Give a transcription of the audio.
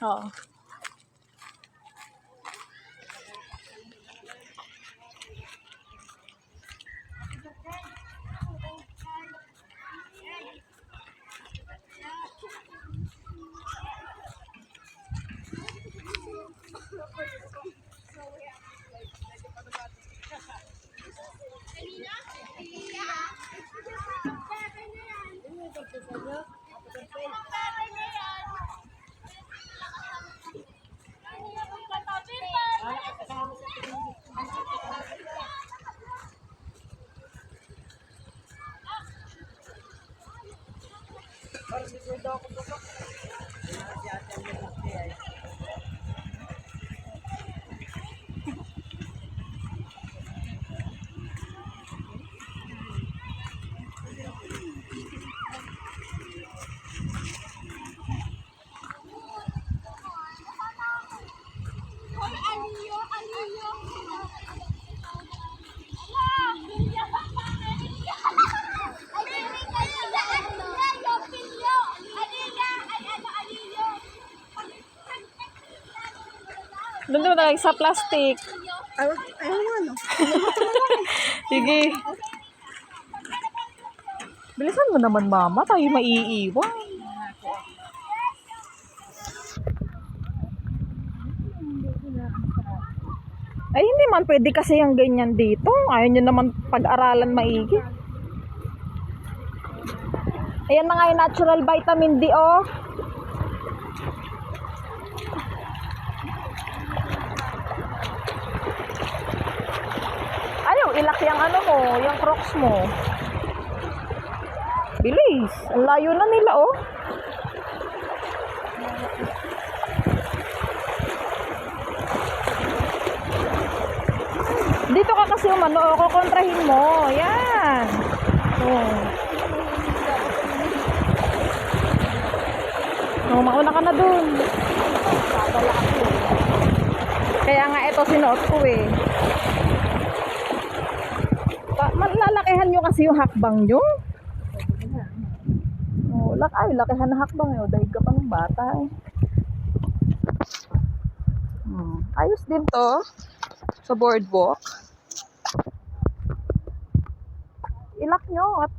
Oo. Doon mo na sa plastic. Ayun yun. Sige. Bilisan mo naman, mama. Tayo maiiwan. Ay, hindi man pwede kasi yung ganyan dito. Ayaw nyo naman pag-aralan maigi. Ayan na nga yung natural vitamin D, oh. Ayaw, ilak yung ano mo, yung Crocs mo. Bilis. Ang layo na nila, oh. Dito ka kasi umano, oh, kukontrahin mo. Yan. Oh. Oh, mauna ka na dun. Kaya nga ito sinuot ko eh. Lalakihan nyo kasi yung hakbang nyo. Oh, lakihan na hakbang nyo. Dahil ka pa ng bata eh. Ayos din to. Sa boardwalk. Ilak nyo at